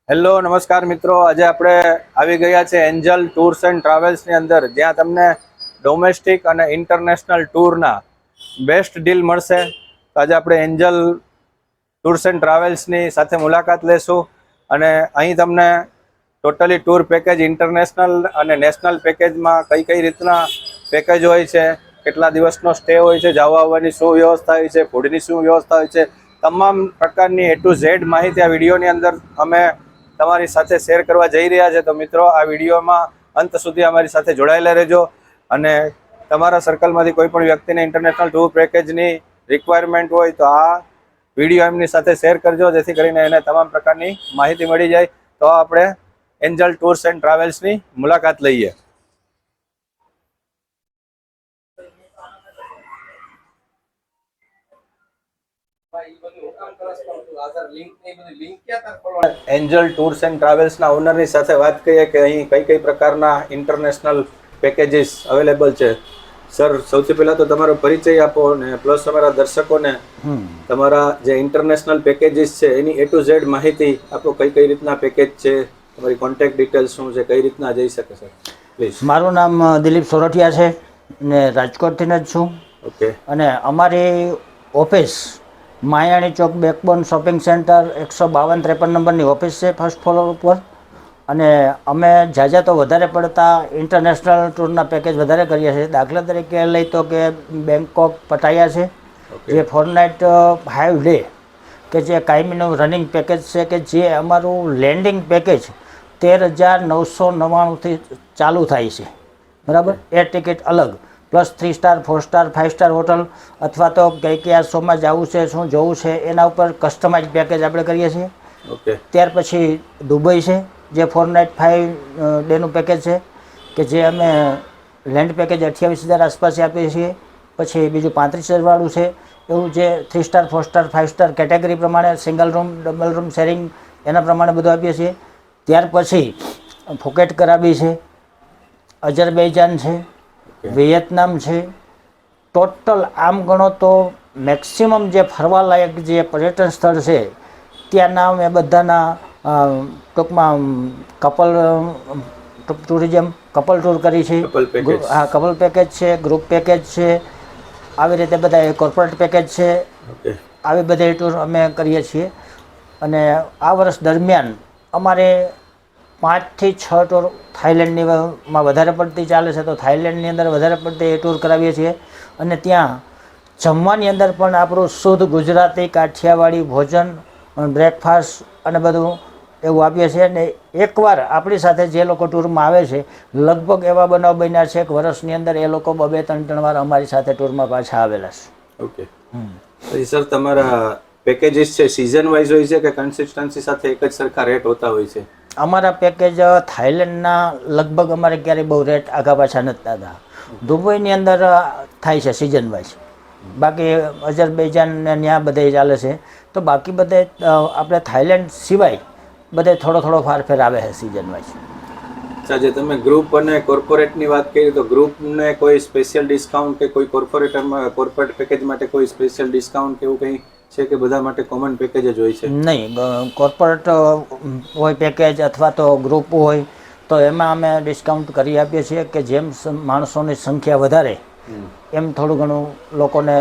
Hello નમસ્કાર મિત્રો, આજે આપણે આવી ગયા છે એન્જલ ટૂર્સ એન્ડ ટ્રાવેલ્સની અંદર, જ્યાં તમને ડોમેસ્ટિક અને ઇન્ટરનેશનલ ટૂરના બેસ્ટ ડીલ મળશે. તો આજે આપણે એન્જલ ટૂર્સ એન્ડ ટ્રાવેલ્સની સાથે મુલાકાત લેશું અને અહીં તમને ટોટલી ટૂર પેકેજ ઇન્ટરનેશનલ અને નેશનલ પેકેજમાં કઈ કઈ રીતના પેકેજ હોય છે, કેટલા દિવસનો સ્ટે હોય છે, જવા આવવાની શું વ્યવસ્થા હોય છે, ફૂડની શું વ્યવસ્થા હોય છે, તમામ પ્રકારની A to Z માહિતી આ વિડીયોની અંદર અમે તમારી સાથે શેર કરવા જઈ રહ્યા છે. તો મિત્રો, આ વિડીયોમાં અંત સુધી અમારી સાથે જોડાયેલા રહેજો અને તમારા સર્કલમાંથી કોઈ પણ વ્યક્તિને ઇન્ટરનેશનલ ટૂર પેકેજની રિક્વાયરમેન્ટ હોય તો આ વિડીયો એમની સાથે શેર કરજો, જેથી કરીને એને તમામ પ્રકારની માહિતી મળી જાય. તો આપણે એન્જલ ટૂર્સ એન્ડ ટ્રાવેલ્સની મુલાકાત લઈએ. એન્જલ ટૂર્સ એન્ડ ટ્રાવેલ્સના ઓનરની સાથે વાત કરીએ કે અહીં કઈ કઈ પ્રકારના ઇન્ટરનેશનલ પેકેજીસ અવેલેબલ છે. સર, સૌથી પહેલા તો તમારો પરિચય આપો અને પ્લસ અમારા દર્શકોને તમારા જે ઇન્ટરનેશનલ પેકેજીસ છે એની A to Z માહિતી આપો. કઈ કઈ રીતના પેકેજ છે, તમારી કોન્ટેક્ટ ડિટેલ્સ શું છે, કઈ રીતના જઈ શકે સર, પ્લીઝ. મારું નામ દિલીપ સોરઠિયા છે ને રાજકોટથી જ છું. ઓકે. અને અમારી ઓફિસ માયાણી ચોક બેકબોન શોપિંગ સેન્ટર 152-53 નંબરની ઓફિસ છે, ફર્સ્ટ ફ્લોર ઉપર. અને અમે ઝાઝા તો વધારે પડતા ઇન્ટરનેશનલ ટૂરના પેકેજ વધારે કરીએ છીએ. દાખલા તરીકે લઈ તો કે બેંકોક પટાયા છે, જે 4 નાઇટ 5 ડે કે જે કાયમીનું રનિંગ પેકેજ છે, કે જે અમારું લેન્ડિંગ પેકેજ 13,999થી ચાલુ થાય છે, બરાબર. એર ટિકિટ અલગ, plus 3 star 4 star 5 star hotel, અથવા તો કયા શોમાં જવું છે, શું જોવું છે, એના ઉપર કસ્ટમાઇઝ પેકેજ આપણે કરીએ છીએ. ઓકે. ત્યાર પછી દુબઈ છે, જે 4 નાઇટ 5 ડેનું પેકેજ છે, કે જે અમે લેન્ડ પેકેજ 28,000 આસપાસ આપીએ છીએ. પછી બીજું 35,000 વાળું છે, એવું જે 3 સ્ટાર 4 સ્ટાર 5 સ્ટાર કેટેગરી પ્રમાણે single room double room sharing એના પ્રમાણે બધું આપીએ છીએ. ત્યાર પછી ફુકેટ કરાબી છે, અજરબૈજાન છે, વિયેતનામ છે. ટોટલ આમ ગણો તો મેક્સિમમ જે ફરવાલાયક જે પર્યટન સ્થળ છે ત્યાંના અમે બધાના ટૂંકમાં કપલ ટુરિઝમ, કપલ ટૂર કરી છે. હા, કપલ પેકેજ છે, ગ્રુપ પેકેજ છે, આવી રીતે બધા કોર્પોરેટ પેકેજ છે. આવી બધી ટૂર અમે કરીએ છીએ. અને આ વર્ષ દરમિયાન અમારે 5 થી 6 ટૂર થાઈલેન્ડમાં વધારે પડતી ચાલે છે, તો થાઈલેન્ડની અંદર વધારે પડતી ટૂર કરાવીએ છીએ. અને ત્યાં જમવાની અંદર પણ આપણું શુદ્ધ ગુજરાતી કાઠિયાવાડી ભોજન, બ્રેકફાસ્ટ અને બધું એવું આપીએ છીએ. અને એકવાર આપણી સાથે જે લોકો ટૂરમાં આવે છે, લગભગ એવા બનાવ બન્યા છે કે વર્ષની અંદર એ લોકો 2-3 વાર અમારી સાથે ટૂરમાં પાછા આવેલા છે. ઓકે. પછી સર, તમારા પેકેજીસ છે સિઝન વાઇઝ હોય છે કે કન્સિસ્ટન્સી સાથે એક જ સરખા રેટ હોતા હોય છે? અમારા પેકેજ થાઈલેન્ડના લગભગ અમારે ક્યારેય બહુ રેટ આગા પાછા નથી થતા. દુબઈની અંદર થાય છે સિઝન વાઇઝ, બાકી અજરબૈજાન ને ત્યાં બધે ચાલે છે. તો બાકી બધે આપણે થાઈલેન્ડ સિવાય બધે થોડો થોડો ફારફેર આવે છે સિઝન વાઇઝ. જે તમે ગ્રુપ અને કોર્પોરેટની વાત કરી, તો ગ્રુપને કોઈ સ્પેશિયલ ડિસ્કાઉન્ટ કે કોઈ કોર્પોરેટ પેકેજ માટે કોઈ સ્પેશિયલ ડિસ્કાઉન્ટ કે એવું કંઈ છે કે બધા માટે કોમન પેકેજ જ હોય છે? નહીં, કોર્પોરેટ હોય પેકેજ અથવા તો ગ્રુપ હોય તો એમાં અમે ડિસ્કાઉન્ટ કરી આપીએ છીએ, કે જેમ માણસોની સંખ્યા વધારે એમ થોડું ઘણું લોકોને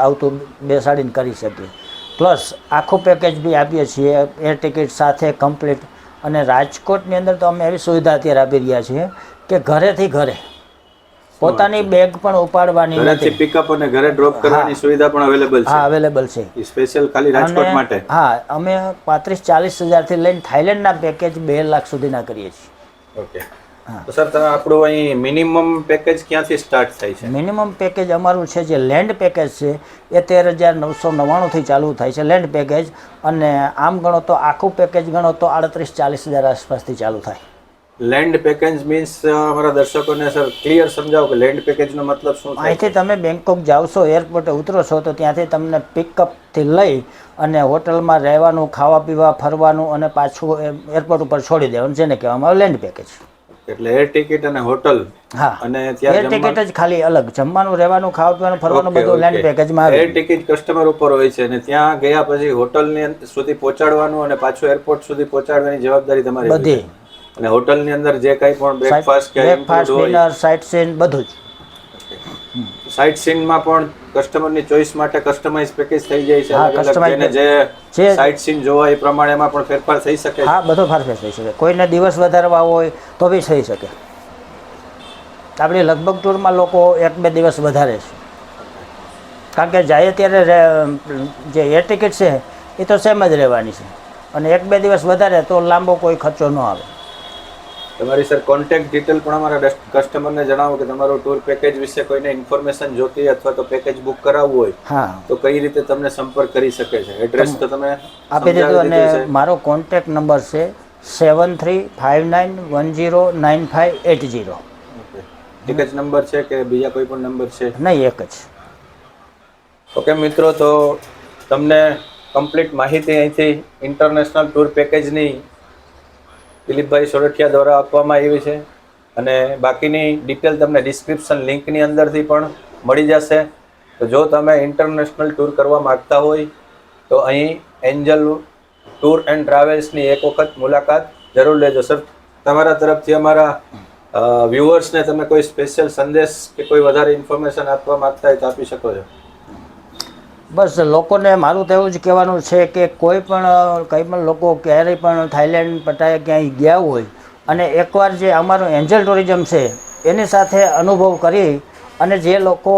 આવતું બેસાડીને કરી શકીએ. પ્લસ આખું પેકેજ બી આપીએ છીએ એર ટિકિટ સાથે કમ્પ્લીટ. અને રાજકોટની અંદર તો અમે એવી સુવિધા અત્યારે આપી રહ્યા છીએ કે ઘરેથી ઘરે પોતાની બેગ પણ ઉપાડવાની નથી. પિકઅપ અને ઘરે ડ્રોપ કરવાની સુવિધા પણ અવેલેબલ છે? હા, અવેલેબલ છે. સ્પેશિયલ ખાલી રાજકોટ માટે? હા, અમે 35-40 હજારથી લઈને થાઈલેન્ડના પેકેજ 2 લાખ સુધીના કરીએ છીએ. ઓકે. તો સર, તમે આપણું અહીં મિનિમમ પેકેજ ક્યાંથી સ્ટાર્ટ થાય છે? મિનિમમ પેકેજ અમારું છે જે લેન્ડ પેકેજ છે એ 13,999થી ચાલુ થાય છે, લેન્ડ પેકેજ. અને આમ ગણો તો આખું પેકેજ ગણો તો 38-40 હજાર આસપાસથી ચાલુ થાય. લેન્ડ પેકેજ મીન્સ અમારા દર્શકોને સર ક્લિયર સમજાવો કે લેન્ડ પેકેજનો મતલબ શું થાય? અહીંથી તમે બેંકોક જાઓ છો, એરપોર્ટે ઉતરો છો, તો ત્યાંથી તમને પિકઅપથી લઈ અને હોટલમાં રહેવાનું, ખાવા પીવા, ફરવાનું અને પાછું એરપોર્ટ ઉપર છોડી દેવાનું, જેને કહેવામાં આવે લેન્ડ પેકેજ. એટલે એર ટિકિટ અને હોટલ હા અને એર ત્યાં ટિકિટ જ ખાલી અલગ, જમવાનું રહેવાનું ખાવા પીવાનું ફરવાનું બધું લેન્ડ પેકેજમાં એર આવે. ટિકિટ કસ્ટમર ઉપર હોય છે અને ત્યાં ગયા પછી હોટલની સુધી પહોંચાડવાનું અને પાછું એરપોર્ટ સુધી પહોંચાડવાની જવાબદારી તમારી હોય બધી છે. અને હોટલની અંદર જે કંઈ પણ બ્રેકફાસ્ટ કે ઇન્ક્લુડ બ્રેકફાસ્ટ, હોય, ડિનર, સાઇટ સીન બધું જ. સાઇટ સીનમાં પણ કસ્ટમરની ચોઈસ માટે કસ્ટમાઇઝ પેકેજ થઈ જાય છે હા, અલગ અલગ, customize જેને જે જે સાઇટ સીન જોવા એ પ્રમાણેમાં પણ ફેરફાર થઈ શકે છે. હા બધો ફારફેર થઈ શકે, કોઈને દિવસ વધારવા હોય તો બી થઈ શકે. આપણી લગભગ ટૂરમાં લોકો 1-2 દિવસ વધારે છે, કારણ કે જાય ત્યારે જે એર ટિકિટ છે એ તો સેમ જ રહેવાની છે, અને 1-2 દિવસ વધારે તો લાંબો કોઈ ખર્ચો ન આવે. તમારી સર કોન્ટેક્ટ ડિટેલ પણ અમારા કસ્ટમરને જણાવો કે તમારું ટૂર પેકેજ વિશે કોઈને ઇન્ફોર્મેશન જોતી અથવા તો પેકેજ બુક કરાવવું હોય હા તો કઈ રીતે તમને સંપર્ક કરી શકે છે? એડ્રેસ તો તમે આપી દીધું, સમજાવી અને દીધું છે. મારો કોન્ટેક્ટ નંબર છે 7359109580. એક જ નંબર છે કે બીજા કોઈ પણ નંબર છે? નહીં, એક જ. ઓકે મિત્રો, તો તમને કમ્પ્લીટ માહિતી અહીંથી ઇન્ટરનેશનલ ટૂર પેકેજની દિલીપભાઈ સોરઠિયા દ્વારા આપવામાં આવી છે, અને બાકીની ડિટેલ તમને ડિસ્ક્રિપ્શન લિંકની અંદરથી પણ મળી જશે. તો જો તમે ઇન્ટરનેશનલ ટૂર કરવા માગતા હોય તો અહીં એન્જલ ટૂર એન્ડ ટ્રાવેલ્સની એક વખત મુલાકાત જરૂર લેજો. સર, તમારા તરફથી અમારા વ્યુઅર્સને તમે કોઈ સ્પેશિયલ સંદેશ કે કોઈ વધારે ઇન્ફોર્મેશન આપવા માંગતા હોય તો આપી શકો છો. બસ લોકોને મારું તો એવું જ કહેવાનું છે કે કોઈ પણ લોકો ક્યારેય પણ થાઈલેન્ડ પટાયા ક્યાંય ગયા હોય અને એકવાર જે અમારું એન્જલ ટુરિઝમ છે એની સાથે અનુભવ કરી, અને જે લોકો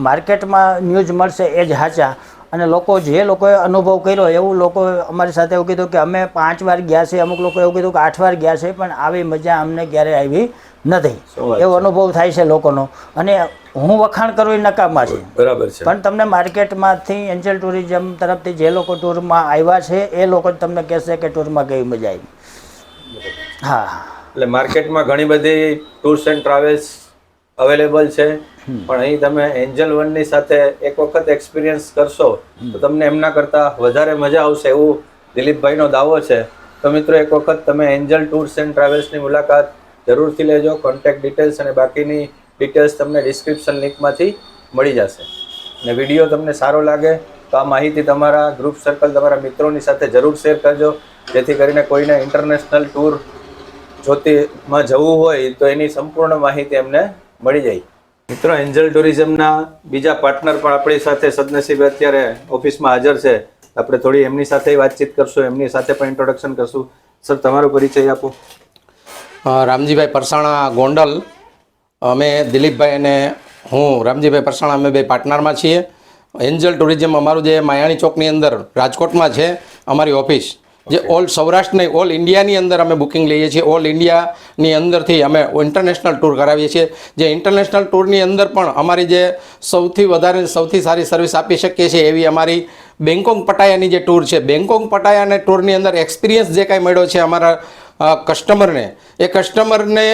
માર્કેટમાં ન્યૂઝ મળશે એ જ સાચા, અને જે લોકોએ અનુભવ કર્યો એવું લોકો અમારી સાથે એવું કીધું કે અમે 5 વાર ગયા છે, અમુક લોકો એવું કીધું કે 8 વાર ગયા છે, પણ આવી મજા અમને ક્યારેય આવી નથી. એવો અનુભવ થાય છે લોકોનો, અને હું વખાણ કરું એ નકામા છે. બરાબર છે. પણ તમને માર્કેટમાંથી એન્જલ ટુરિઝમ તરફથી જે લોકો ટૂરમાં આવ્યા છે એ લોકો જ તમને કહેશે કે ટૂરમાં કેવી મજા આવી. હા, એટલે માર્કેટમાં ઘણી બધી ટૂર્સ એન્ડ ટ્રાવેલ્સ અવેલેબલ છે, પણ અહીં તમે એન્જલ વનની સાથે એક વખત એક્સપિરિયન્સ કરશો તો તમને એમના કરતાં વધારે મજા આવશે એવું દિલીપભાઈનો દાવો છે. તો મિત્રો, એક વખત તમે એન્જલ ટૂર્સ એન્ડ ટ્રાવેલ્સની મુલાકાત જરૂરથી લેજો. કોન્ટેક્ટ ડિટેલ્સ અને બાકીની ડિટેલ્સ તમને ડિસ્ક્રિપ્શન લિંકમાંથી મળી જશે. અને વિડીયો તમને સારો લાગે તો આ માહિતી તમારા ગ્રુપ સર્કલ, તમારા મિત્રોની સાથે જરૂર શેર કરજો, જેથી કરીને કોઈને ઇન્ટરનેશનલ ટૂર જોતીમાં જવું હોય તો એની સંપૂર્ણ માહિતી એમને મળી જાય. મિત્રો, એન્જલ ટુરિઝમના બીજા પાર્ટનર પણ આપણી સાથે સદનસીબે અત્યારે ઓફિસમાં હાજર છે. આપણે થોડી એમની સાથે વાતચીત કરશું, એમની સાથે પણ ઇન્ટ્રોડક્શન કરશું. સર, તમારો પરિચય આપો. રામજીભાઈ પરસાણા ગોંડલ. અમે દિલીપભાઈ અને હું રામજીભાઈ પરસાણા અમે બે પાર્ટનરમાં છીએ. એન્જલ ટુરિઝમ અમારું જે માયાણી ચોકની અંદર રાજકોટમાં છે અમારી ઓફિસ, જે ઓલ સૌરાષ્ટ્ર નહીં ઓલ ઇન્ડિયાની અંદર અમે બુકિંગ લઈએ છીએ. ઓલ ઇન્ડિયાની અંદરથી અમે ઇન્ટરનેશનલ ટૂર કરાવીએ છીએ. જે ઇન્ટરનેશનલ ટૂરની અંદર પણ અમારી જે સૌથી વધારે સૌથી સારી સર્વિસ આપી શકીએ છીએ એવી અમારી બેંકોક પટાયાની જે ટૂર છે. બેંકોક પટાયાના ટૂરની અંદર એક્સપિરિયન્સ જે કાંઈ મળ્યો છે અમારા કસ્ટમરને, એ કસ્ટમરને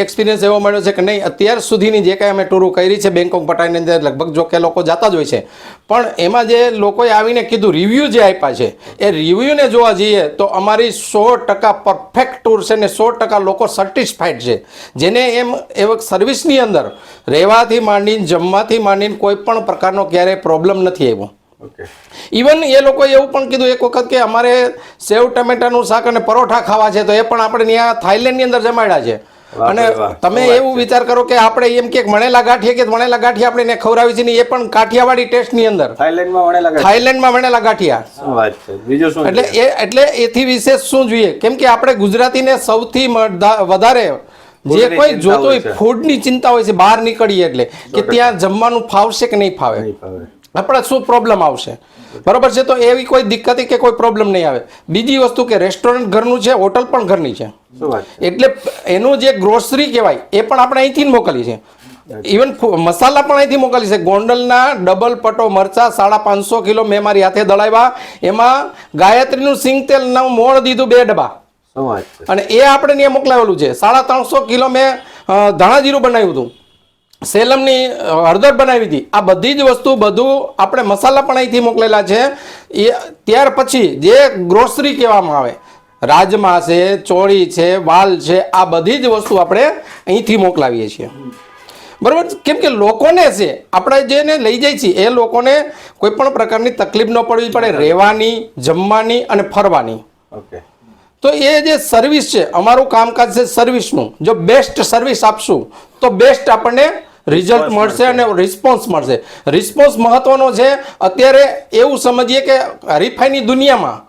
એક્સપિરિયન્સ એવો મળ્યો છે કે નહીં, અત્યાર સુધીની જે કાંઈ અમે ટૂરો કરી છે બેંકોક પટાયાની અંદર, લગભગ જો કે લોકો જતા જ હોય છે, પણ એમાં જે લોકોએ આવીને કીધું રિવ્યૂ જે આપ્યા છે એ રિવ્યૂને જોવા જઈએ તો અમારી 100% પરફેક્ટ ટૂર છે ને 100% લોકો સેટિસ્ફાઈડ છે. જેને એમ સર્વિસની અંદર રહેવાથી માંડીને જમવાથી માંડીને કોઈ પણ પ્રકારનો ક્યારેય પ્રોબ્લેમ નથી આવ્યો. ઇવન એ લોકોએ એવું પણ કીધું એક વખત કે અમારે સેવ ટમેટાનું શાક અને પરોઠા ખાવા છે, તો એ પણ આપણે ત્યાં થાઈલેન્ડની અંદર જમાડ્યા છે. અને તમે એવું વિચાર કરો કે આપણે એમ કે વણેલા ગાંઠિયા આપણે એને ખવડાવી છે ને, એ પણ કાઠિયાવાડી ટેસ્ટની અંદર થાઈલેન્ડમાં વણેલા ગાંઠિયા. એટલે એથી વિશેષ શું જોઈએ, કેમ કે આપણે ગુજરાતીને સૌથી વધારે જે કોઈ જોતો હોય ફૂડની ચિંતા હોય છે બહાર નીકળીએ એટલે કે ત્યાં જમવાનું ફાવશે કે નહીં ફાવે, આપણે શું પ્રોબ્લેમ આવશે. બરોબર છે, તો એવી કોઈ દિક્કત કે કોઈ પ્રોબ્લેમ નહીં આવે. બીજી વસ્તુ કે રેસ્ટોરન્ટ ઘરનું છે, હોટલ પણ ઘરની છે, એટલે એનું જે ગ્રોસરી કહેવાય એ પણ આપણે અહીંથી જ મોકલી છે. ઇવન મસાલા પણ અહીંથી મોકલી છે. ગોંડલના ડબલ પટો મરચા 550 કિલો મેં મારી હાથે દળાવ્યા. એમાં ગાયત્રીનું સિંગ તેલનું મોણ દીધું 2 ડબ્બા, અને એ આપણે ત્યાં મોકલાવેલું છે. 350 કિલો મેં ધાણા જીરું બનાવ્યું હતું, સેલમની હળદર બનાવી હતી. આ બધી જ વસ્તુ બધું આપણે મસાલા પણ અહીંથી મોકલેલા છે. એ ત્યાર પછી જે ગ્રોસરી કહેવામાં આવે, રાજમા છે, ચોળી છે, વાલ છે, આ બધી જ વસ્તુ આપણે અહીંથી મોકલાવીએ છીએ. બરાબર, કેમ કે લોકોને છે આપણે જેને લઈ જાય છીએ એ લોકોને કોઈ પણ પ્રકારની તકલીફ ન પડવી પડે, રહેવાની, જમવાની અને ફરવાની. ઓકે. તો એ જે સર્વિસ છે, અમારું કામકાજ છે સર્વિસનું. જો બેસ્ટ સર્વિસ આપશું તો બેસ્ટ આપણને રિઝલ્ટ મળશે અને રિસ્પોન્સ મળશે. રિસ્પોન્સ મહત્વનો છે. અત્યારે એવું સમજીએ કે હરીફાઈની દુનિયામાં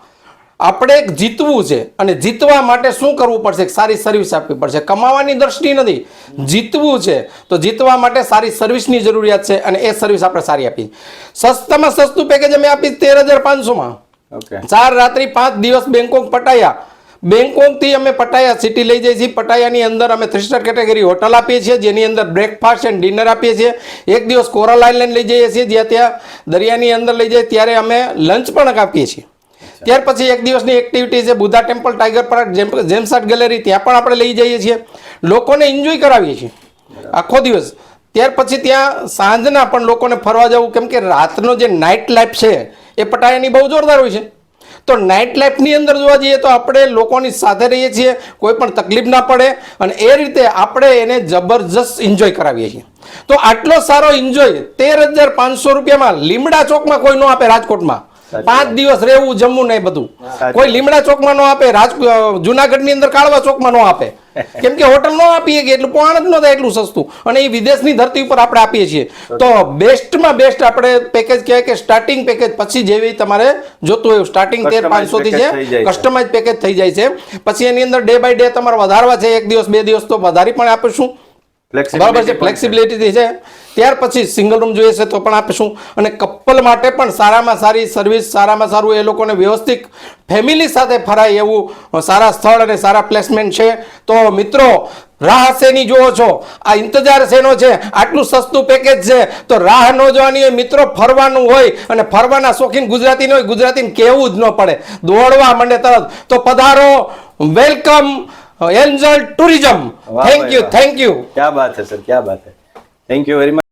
આપણે જીતવું છે અને જીતવા માટે શું કરવું પડશે? સારી સર્વિસ આપવી પડશે. કમાવાની દ્રષ્ટિ નથી, જીતવું છે તો જીતવા માટે સારી સર્વિસની જરૂરિયાત છે અને એ સર્વિસ આપણે સારી આપી. સસ્તામાં સસ્તું પેકેજ અમે આપી 13,500માં. ઓકે. 4 રાત્રિ 5 દિવસ બેંકોક પટાયા. બેંકોકથી અમે પટાયા સિટી લઈ જઈએ છીએ. પટાયાની અંદર અમે 3 સ્ટાર કેટેગરી હોટલ આપીએ છીએ, જેની અંદર બ્રેકફાસ્ટ એન્ડ ડિનર આપીએ છીએ. એક દિવસ કોરલ આઇલેન્ડ લઈ જઈએ છીએ, જ્યાં ત્યાં દરિયાની અંદર લઈ જઈએ ત્યારે અમે લંચ પણ આપીએ છીએ. ત્યાર પછી એક દિવસની એક્ટિવિટી છે Buddha temple, tiger park, James art gallery, ત્યાં પણ આપણે લઈ જઈએ છીએ. લોકોને એન્જોય કરાવીએ છીએ આખો દિવસ. ત્યાર પછી ત્યાં સાંજના પણ લોકોને ફરવા જવું, કેમ કે રાતનો જે નાઇટ લાઈફ છે એ પટાયાની બહુ જોરદાર હોય છે. તો નાઇટ લાઈફની અંદર જોવા જઈએ તો આપણે લોકોની સાથે રહીએ છીએ, કોઈ પણ તકલીફ ના પડે અને એ રીતે આપણે એને જબરજસ્ત એન્જોય કરાવીએ છીએ. તો આટલો સારો એન્જોય 13,500 રૂપિયામાં લીમડા ચોકમાં કોઈ ન આપે. રાજકોટમાં 5 દિવસ રહેવું, જમવું ને બધું કોઈ લીમડા ચોકમાં ન આપે. જુનાગઢની અંદર કાળવા ચોકમાં ન આપે, કેમ કે હોટલ ન આપીએ કે એટલું પોણ જ ન થાય એટલું સસ્તું, અને એ વિદેશની ધરતી ઉપર આપણે આપીએ છીએ. તો બેસ્ટમાં બેસ્ટ આપણે પેકેજ કહેવાય કે સ્ટાર્ટિંગ પેકેજ. પછી જેવી તમારે જોતું હોય સ્ટાર્ટિંગ 13,500 થી છે, કસ્ટમાઇઝ પેકેજ થઈ જાય છે. પછી એની અંદર ડે બાય ડે તમારે વધારવા છે, 1 દિવસ 2 દિવસ તો વધારી પણ આપીશું. બરાબર છે, ફ્લેક્સિબિલિટી છે. ત્યાર પછી સિંગલ રૂમ જોઈએ છે તો પણ આપીશું. અને કપલ માટે પણ સારામાં સારી સર્વિસ, સારામાં સારું એ લોકોને વ્યવસ્થિત ફેમિલી સાથે ફરાય એવું સારા સ્થળ અને સારા પ્લેસમેન્ટ છે. તો મિત્રો, રાહ શેની જોવો છો? આ ઇંતજાર શેનો છે? આટલું સસ્તું પેકેજ છે તો રાહ ન જોવાની હોય મિત્રો. ફરવાનું હોય અને ફરવાના શોખીન ગુજરાતી હોય, ગુજરાતીને કહેવું જ ન પડે, દોડવા માંડે તરત. તો પધારો, welcome Angel tourism. Thank you. क्या बात है सर, क्या बात है. Thank you very much.